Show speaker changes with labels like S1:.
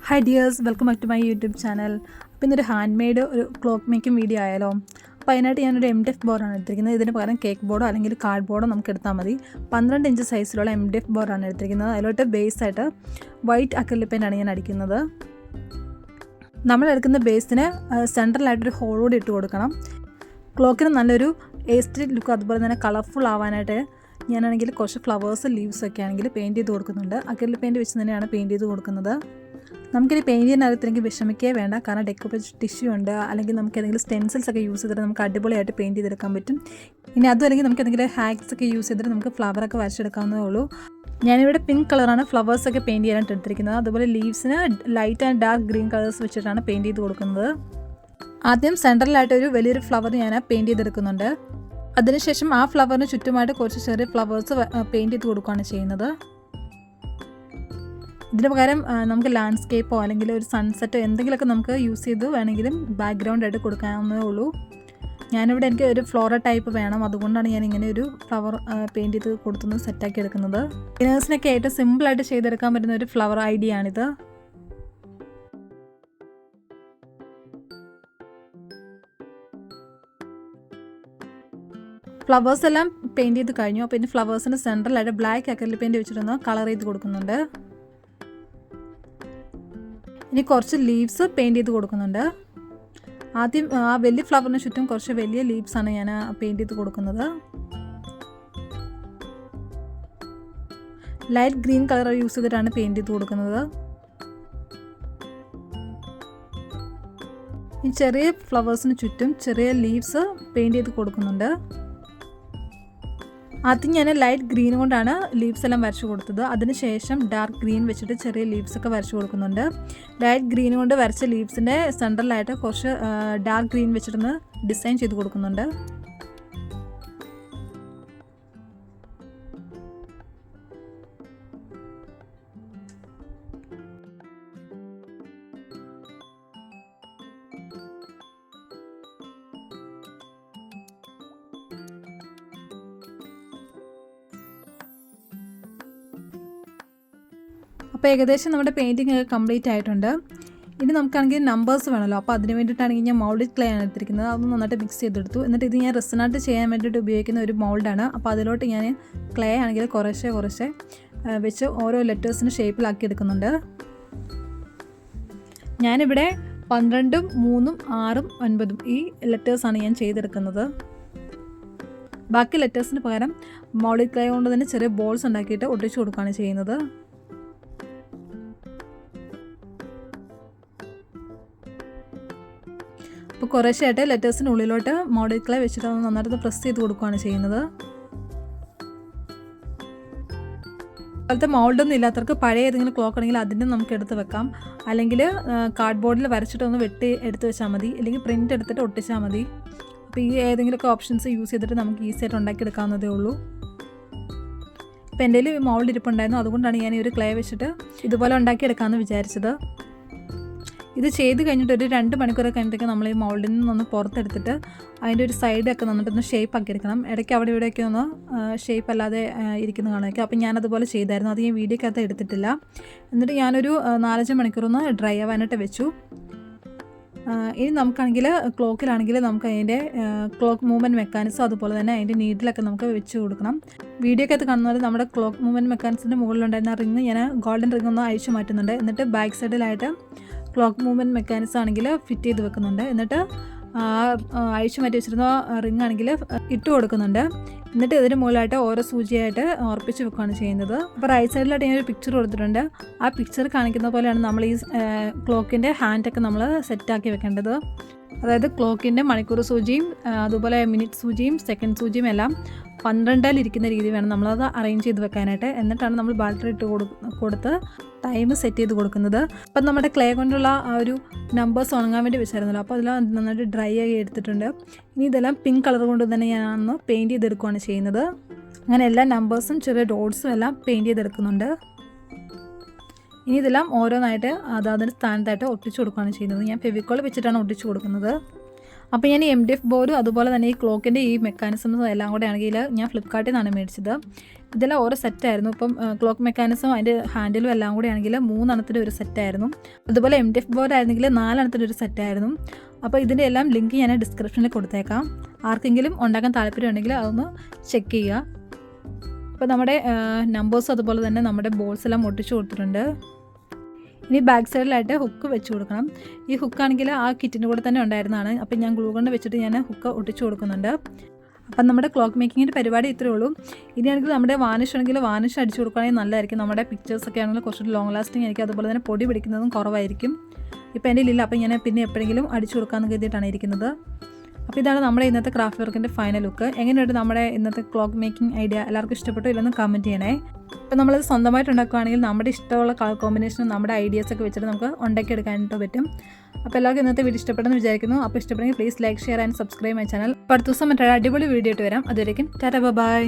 S1: Hi dears, welcome back to my YouTube channel. അപ്പോൾ ഇന്നൊരു handmade ഒരു clock making video ആയാലോ. അപ്പോൾ അതിനായിട്ട് ഞാനൊരു MDF ബോർഡാണ് എടുത്തിരിക്കുന്നത്. ഇതിന് പകരം കേക്ക് ബോർഡോ അല്ലെങ്കിൽ കാർഡ് ബോർഡോ നമുക്ക് എടുത്താൽ മതി. 12 ഇഞ്ച് സൈസിലുള്ള MDF ബോർഡാണ് എടുത്തിരിക്കുന്നത്. അതിലോട്ട് ബേസായിട്ട് വൈറ്റ് അക്രിലിക് പെയിൻ്റാണ് ഞാൻ അടിക്കുന്നത്. നമ്മൾ എടുക്കുന്ന ബേസിന് സെൻട്രലായിട്ടൊരു ഹോൾ കൂടി ഇട്ട് കൊടുക്കണം. ക്ലോക്കിന് നല്ലൊരു എസ്തറ്റിക് ലുക്ക് അതുപോലെ തന്നെ കളർഫുൾ ആവാനായിട്ട് ഞാനാണെങ്കിൽ കുറച്ച് ഫ്ലവേഴ്സ് ലീവ്സൊക്കെ ആണെങ്കിൽ പെയിൻറ്റ് ചെയ്ത് കൊടുക്കുന്നുണ്ട്. അക്രിലിക് പെയിൻറ്റ് വെച്ച് തന്നെയാണ് പെയിൻറ്റ് ചെയ്ത് കൊടുക്കുന്നത്. നമുക്കിനി പെയിൻറ്റ് ചെയ്യുന്നതിനകത്ത് വിഷമിക്കേ വേണ്ട, കാരണം ഡെക്കറേഷൻ ടിഷ്യൂ ഉണ്ട്, അല്ലെങ്കിൽ നമുക്ക് ഏതെങ്കിലും സ്റ്റെൻസിൽസ് ഒക്കെ യൂസ് ചെയ്തിട്ട് നമുക്ക് അടിപൊളിയായിട്ട് പെയിൻറ്റ് ചെയ്തെടുക്കാൻ പറ്റും. ഇനി അതും അല്ലെങ്കിൽ നമുക്ക് എന്തെങ്കിലും ഹാക്സ് ഒക്കെ യൂസ് ചെയ്തിട്ട് നമുക്ക് ഫ്ലവറൊക്കെ വരച്ചെടുക്കാവുന്നതേ ഉള്ളൂ. ഞാനിവിടെ പിങ്ക് കളറാണ് ഫ്ലവേഴ്സൊക്കെ പെയിൻറ്റ് ചെയ്യാനായിട്ട് എടുത്തിരിക്കുന്നത്. അതുപോലെ ലീവ്സിന് light and dark green colours വെച്ചിട്ടാണ് പെയിൻറ്റ് ചെയ്ത് കൊടുക്കുന്നത്. ആദ്യം സെൻട്രലായിട്ടൊരു വലിയൊരു ഫ്ലവർ ഞാൻ പെയിൻറ്റ് ചെയ്തെടുക്കുന്നുണ്ട്. അതിനുശേഷം ആ ഫ്ലവറിന് ചുറ്റുമായിട്ട് കുറച്ച് ചെറിയ ഫ്ലവേഴ്സ് പെയിൻറ്റ് ചെയ്ത് കൊടുക്കുകയാണ് ചെയ്യുന്നത്. ഇതിന് പകരം നമുക്ക് ലാൻഡ്സ്കേപ്പോ അല്ലെങ്കിൽ ഒരു സൺസെറ്റോ എന്തെങ്കിലുമൊക്കെ നമുക്ക് യൂസ് ചെയ്ത് വേണമെങ്കിലും ബാക്ക്ഗ്രൗണ്ടായിട്ട് കൊടുക്കാവുന്നതേ ഉള്ളൂ. ഞാനിവിടെ എനിക്ക് ഒരു ഫ്ലോറൽ ടൈപ്പ് വേണം, അതുകൊണ്ടാണ് ഞാൻ ഇങ്ങനെ ഒരു ഫ്ലവർ പെയിൻറ്റ് ചെയ്ത് കൊടുത്തുനിന്ന് സെറ്റാക്കി എടുക്കുന്നത്. ബിഗിനേഴ്സിനൊക്കെ ഏറ്റവും സിമ്പിളായിട്ട് ചെയ്തെടുക്കാൻ പറ്റുന്ന ഒരു ഫ്ലവർ ഐഡിയ ആണിത്. ഫ്ലവേഴ്സ് എല്ലാം പെയിൻറ്റ് ചെയ്ത് കഴിഞ്ഞു. അപ്പോൾ ഇനി ഫ്ലവേഴ്സിന് സെൻട്രലായിട്ട് ബ്ലാക്ക് അക്രിലിക് പെയിൻറ്റ് വെച്ചിട്ടൊന്ന് കളർ ചെയ്ത് കൊടുക്കുന്നുണ്ട്. ഇനി കുറച്ച് ലീവ്സ് പെയിൻറ്റ് ചെയ്ത് കൊടുക്കുന്നുണ്ട്. ആദ്യം ആ വലിയ ഫ്ലവറിന് ചുറ്റും കുറച്ച് വലിയ ലീവ്സാണ് ഞാൻ പെയിൻറ്റ് ചെയ്ത് കൊടുക്കുന്നത്. ലൈറ്റ് ഗ്രീൻ കളർ യൂസ് ചെയ്തിട്ടാണ് പെയിൻറ്റ് ചെയ്ത് കൊടുക്കുന്നത്. ഈ ചെറിയ ഫ്ലവേഴ്സിന് ചുറ്റും ചെറിയ ലീവ്സ് പെയിൻറ്റ് ചെയ്ത് കൊടുക്കുന്നുണ്ട്. ആദ്യം ഞാൻ ലൈറ്റ് ഗ്രീൻ കൊണ്ടാണ് ലീവ്സ് എല്ലാം വരച്ചു കൊടുത്തത്. അതിനുശേഷം ഡാർക്ക് ഗ്രീൻ വെച്ചിട്ട് ചെറിയ ലീവ്സൊക്കെ വരച്ചു കൊടുക്കുന്നുണ്ട്. ലൈറ്റ് ഗ്രീൻ കൊണ്ട് വരച്ച ലീവ്സിൻ്റെ സെൻട്രലായിട്ട് കുറച്ച് ഡാർക്ക് ഗ്രീൻ വെച്ചിട്ടൊന്ന് ഡിസൈൻ ചെയ്ത് കൊടുക്കുന്നുണ്ട്. അപ്പോൾ ഏകദേശം നമ്മുടെ പെയിൻറ്റിങ് ഒക്കെ കംപ്ലീറ്റ് ആയിട്ടുണ്ട്. ഇനി നമുക്കാണെങ്കിൽ നമ്പേഴ്സ് വേണമല്ലോ. അപ്പോൾ അതിന് വേണ്ടിയിട്ടാണെങ്കിൽ ഞാൻ മൗൾഡ് ക്ലേ ആണ് എടുത്തിരിക്കുന്നത്. അതൊന്ന് നന്നായിട്ട് മിക്സ് ചെയ്തെടുത്തു. എന്നിട്ട് ഇത് ഞാൻ റെസിനായിട്ട് ചെയ്യാൻ വേണ്ടിയിട്ട് ഉപയോഗിക്കുന്ന ഒരു മൗൾഡാണ്. അപ്പോൾ അതിലോട്ട് ഞാൻ ക്ലേ ആണെങ്കിൽ കുറേശ്ശെ വെച്ച് ഓരോ ലെറ്റേഴ്സിന് ഷേപ്പിലാക്കി എടുക്കുന്നുണ്ട്. ഞാനിവിടെ 12, 3, 6, 9 ഈ ലെറ്റേഴ്സാണ് ഞാൻ ചെയ്തെടുക്കുന്നത്. ബാക്കി ലെറ്റേഴ്സിന് പകരം മൗൾഡ് ക്ലേ കൊണ്ട് തന്നെ ചെറിയ ബോൾസ് ഉണ്ടാക്കിയിട്ട് ഒട്ടിച്ചു കൊടുക്കുകയാണ് ചെയ്യുന്നത്. അപ്പോൾ കുറേശ്ശായിട്ട് ലെറ്റേഴ്സിന് ഉള്ളിലോട്ട് മൗൾഡ് ക്ലേ വെച്ചിട്ട് നന്നായിട്ട് പ്രസ് ചെയ്ത് കൊടുക്കുകയാണ് ചെയ്യുന്നത്. അതുപോലത്തെ മൗൾഡൊന്നും ഇല്ലാത്തവർക്ക് പഴയ ഏതെങ്കിലും ക്ലോക്ക് ആണെങ്കിൽ അതിൻ്റെ നമുക്ക് എടുത്ത് വെക്കാം. അല്ലെങ്കിൽ കാർഡ് ബോർഡിൽ വരച്ചിട്ടൊന്ന് വെട്ടി എടുത്ത് വെച്ചാൽ മതി, അല്ലെങ്കിൽ പ്രിൻ്റ് എടുത്തിട്ട് ഒട്ടിച്ചാൽ മതി. അപ്പോൾ ഈ ഏതെങ്കിലുമൊക്കെ ഓപ്ഷൻസ് യൂസ് ചെയ്തിട്ട് നമുക്ക് ഈസിയായിട്ട് ഉണ്ടാക്കിയെടുക്കാവുന്നതേ ഉള്ളൂ. ഇപ്പോൾ എൻ്റെ കയ്യിൽ മൗൾഡ് ഇരിപ്പുണ്ടായിരുന്നു, അതുകൊണ്ടാണ് ഞാൻ ഈ ഒരു ക്ലേ വെച്ചിട്ട് ഇതുപോലെ ഉണ്ടാക്കിയെടുക്കാമെന്ന് വിചാരിച്ചത്. ഇത് ചെയ്ത് കഴിഞ്ഞിട്ട് ഒരു 2 മണിക്കൂറൊക്കെ കഴിഞ്ഞിട്ടൊക്കെ നമ്മൾ ഈ മൗൾഡിൽ നിന്നൊന്ന് പുറത്തെടുത്തിട്ട് അതിൻ്റെ ഒരു സൈഡൊക്കെ നന്നിട്ടൊന്ന് ഷേപ്പ് ആക്കി എടുക്കണം. ഇടയ്ക്ക് അവിടെ ഇവിടെയൊക്കെ ഒന്ന് ഷേപ്പ് അല്ലാതെ ഇരിക്കുന്ന കാണുമൊക്കെ. അപ്പോൾ ഞാനതുപോലെ ചെയ്തായിരുന്നു. അത് ഞാൻ വീഡിയോക്കകത്ത് എടുത്തിട്ടില്ല. എന്നിട്ട് ഞാനൊരു 4-5 മണിക്കൂറൊന്ന് ഡ്രൈ ആവാനായിട്ട് വെച്ചു. ഇനി നമുക്കാണെങ്കിൽ ക്ലോക്കിലാണെങ്കിൽ നമുക്ക് അതിൻ്റെ ക്ലോക്ക് മൂവ്മെൻറ്റ് മെക്കാനിസം അതുപോലെ തന്നെ അതിൻ്റെ നീഡിലൊക്കെ നമുക്ക് വെച്ച് കൊടുക്കണം. വീഡിയോക്കകത്ത് കാണുന്നത് നമ്മുടെ ക്ലോക്ക് മൂവ്മെൻറ്റ് മെക്കാനിസത്തിൻ്റെ മുകളിലുണ്ടായിരുന്ന റിങ് ഞാൻ ഗോൾഡൻ റിങ് ഒന്ന് അഴിച്ചു മാറ്റുന്നുണ്ട്. എന്നിട്ട് ബാക്ക് സൈഡിലായിട്ട് ക്ലോക്ക് മൂവ്മെൻറ്റ് മെക്കാനിസം ആണെങ്കിൽ ഫിറ്റ് ചെയ്ത് വെക്കുന്നുണ്ട്. എന്നിട്ട് അഴിച്ചു മാറ്റി വെച്ചിരുന്ന റിങ് ആണെങ്കിൽ ഇട്ട് കൊടുക്കുന്നുണ്ട്. എന്നിട്ട് ഇതിന് മുകളിലായിട്ട് ഓരോ സൂചിയായിട്ട് ഉറപ്പിച്ച് വെക്കുകയാണ് ചെയ്യുന്നത്. അപ്പോൾ റൈറ്റ് സൈഡിലായിട്ട് ഞാനൊരു പിക്ചർ കൊടുത്തിട്ടുണ്ട്. ആ പിക്ചർ കാണിക്കുന്ന പോലെയാണ് നമ്മൾ ഈ ക്ലോക്കിൻ്റെ ഹാൻഡൊക്കെ നമ്മൾ സെറ്റാക്കി വെക്കേണ്ടത്. അതായത് ക്ലോക്കിൻ്റെ മണിക്കൂർ സൂചിയും അതുപോലെ മിനിറ്റ് സൂചിയും സെക്കൻഡ് സൂചിയും എല്ലാം 12 ഇരിക്കുന്ന രീതി വേണം നമ്മളത് അറേഞ്ച് ചെയ്ത് വെക്കാനായിട്ട്. എന്നിട്ടാണ് നമ്മൾ ബാറ്ററി ഇട്ട് കൊടുത്ത് ടൈം സെറ്റ് ചെയ്ത് കൊടുക്കുന്നത്. അപ്പം നമ്മുടെ ക്ലേ കൊണ്ടുള്ള ആ ഒരു നമ്പേഴ്സ് ഉണങ്ങാൻ വേണ്ടി വെച്ചായിരുന്നല്ലോ. അപ്പോൾ അതെല്ലാം നന്നായിട്ട് ഡ്രൈ ആയി എടുത്തിട്ടുണ്ട്. ഇനി ഇതെല്ലാം പിങ്ക് കളർ കൊണ്ട് തന്നെ ഞാനൊന്ന് പെയിൻറ്റ് ചെയ്തെടുക്കുകയാണ് ചെയ്യുന്നത്. അങ്ങനെ എല്ലാ നമ്പേഴ്സും ചെറിയ ഡോട്ട്സും എല്ലാം പെയിൻറ്റ് ചെയ്തെടുക്കുന്നുണ്ട്. ഇനി ഇതെല്ലാം ഓരോന്നായിട്ട് അതിന് സ്ഥാനത്തായിട്ട് ഒട്ടിച്ചു കൊടുക്കുകയാണ് ചെയ്യുന്നത്. ഞാൻ ഫെവിക്കോൾ വെച്ചിട്ടാണ് ഒട്ടിച്ചു കൊടുക്കുന്നത്. അപ്പോൾ ഞാൻ MDF ബോർഡും അതുപോലെ തന്നെ ഈ ക്ലോക്കിൻ്റെ ഈ മെക്കാനിസംസും എല്ലാം കൂടെ ആണെങ്കിൽ ഞാൻ ഫ്ലിപ്കാർട്ടിൽ നിന്നാണ് മേടിച്ചത്. ഇതെല്ലാം ഓരോ സെറ്റായിരുന്നു. ഇപ്പം ക്ലോക്ക് മെക്കാനിസം അതിൻ്റെ ഹാൻഡിലും എല്ലാം കൂടി ആണെങ്കിൽ 3 എണ്ണത്തിൻ്റെ ഒരു സെറ്റായിരുന്നു. അതുപോലെ MDF ബോർഡ് ആയിരുന്നെങ്കിൽ 4 എണ്ണത്തിൻ്റെ ഒരു സെറ്റായിരുന്നു. അപ്പോൾ ഇതിൻ്റെ എല്ലാം ലിങ്ക് ഞാൻ ഡിസ്ക്രിപ്ഷനിൽ കൊടുത്തേക്കാം. ആർക്കെങ്കിലും ഉണ്ടാക്കാൻ താല്പര്യമുണ്ടെങ്കിൽ അതൊന്ന് ചെക്ക് ചെയ്യുക. അപ്പോൾ നമ്മുടെ നമ്പേഴ്സും അതുപോലെ തന്നെ നമ്മുടെ ബോൾസ് എല്ലാം ഒട്ടിച്ചു കൊടുത്തിട്ടുണ്ട്. ഇനി ബാക്ക് സൈഡിലായിട്ട് ഹുക്ക് വെച്ച് കൊടുക്കണം. ഈ ഹുക്കാണെങ്കിൽ ആ കിറ്റിൻ്റെ കൂടെ തന്നെ ഉണ്ടായിരുന്നതാണ്. അപ്പോൾ ഞാൻ ഗ്ലൂ കൊണ്ട് വെച്ചിട്ട് ഞാൻ ഹുക്ക് ഒട്ടിച്ചു കൊടുക്കുന്നുണ്ട്. അപ്പം നമ്മുടെ ക്ലോക്ക് മേക്കിങ്ങിൻ്റെ പരിപാടി ഇത്രയേ ഉള്ളൂ. ഇനിയാണെങ്കിൽ നമ്മുടെ വാനിഷ് ആണെങ്കിൽ വാനിഷ് അടിച്ചു കൊടുക്കുകയാണെങ്കിൽ നല്ലതായിരിക്കും. നമ്മുടെ പിക്ചേഴ്സൊക്കെ ആണെങ്കിൽ കുറച്ചുകൂടി ലോങ് ലാസ്റ്റിംഗ് ആയിരിക്കും. അതുപോലെ തന്നെ പൊടി പിടിക്കുന്നതും കുറവായിരിക്കും. ഇപ്പോൾ എൻ്റെ ഇല്ല, അപ്പോൾ ഞാൻ പിന്നെ എപ്പോഴെങ്കിലും അടിച്ചു കൊടുക്കാമെന്ന് കരുതിയിട്ടാണ് ഇരിക്കുന്നത്. അപ്പോൾ ഇതാണ് നമ്മുടെ ഇന്നത്തെ ക്രാഫ്റ്റ് വർക്കിൻ്റെ ഫൈനൽ ലുക്ക്. എങ്ങനെയുണ്ട് നമ്മുടെ ഇന്നത്തെ ക്ലോക്ക് മേക്കിംഗ് ഐഡിയ? എല്ലാവർക്കും ഇഷ്ടപ്പെട്ടോ ഇല്ലെന്ന് കമൻറ്റ് ചെയ്യണേ. ഇപ്പോൾ നമ്മളത് സ്വന്തമായിട്ട് ഉണ്ടാക്കുകയാണെങ്കിൽ നമ്മുടെ ഇഷ്ടമുള്ള കളർ കോമ്പിനേഷനും നമ്മുടെ ഐഡിയാസൊക്കെ വെച്ചിട്ട് നമുക്ക് ഉണ്ടാക്കിയെടുക്കാനായിട്ട് പറ്റും. അപ്പോൾ എല്ലാവർക്കും ഇന്നത്തെ വീഡിയോ ഇഷ്ടപ്പെട്ടെന്ന് വിചാരിക്കുന്നു. അപ്പോൾ ഇഷ്ടപ്പെടുമെങ്കിൽ please like, share and subscribe my channel. അപ്പോൾ അടുത്ത ദിവസം മറ്റൊരു അടിപൊളി വീഡിയോ ആയിട്ട് വരാം. അതുവരേക്കും ടാറ്റാ ബൈ.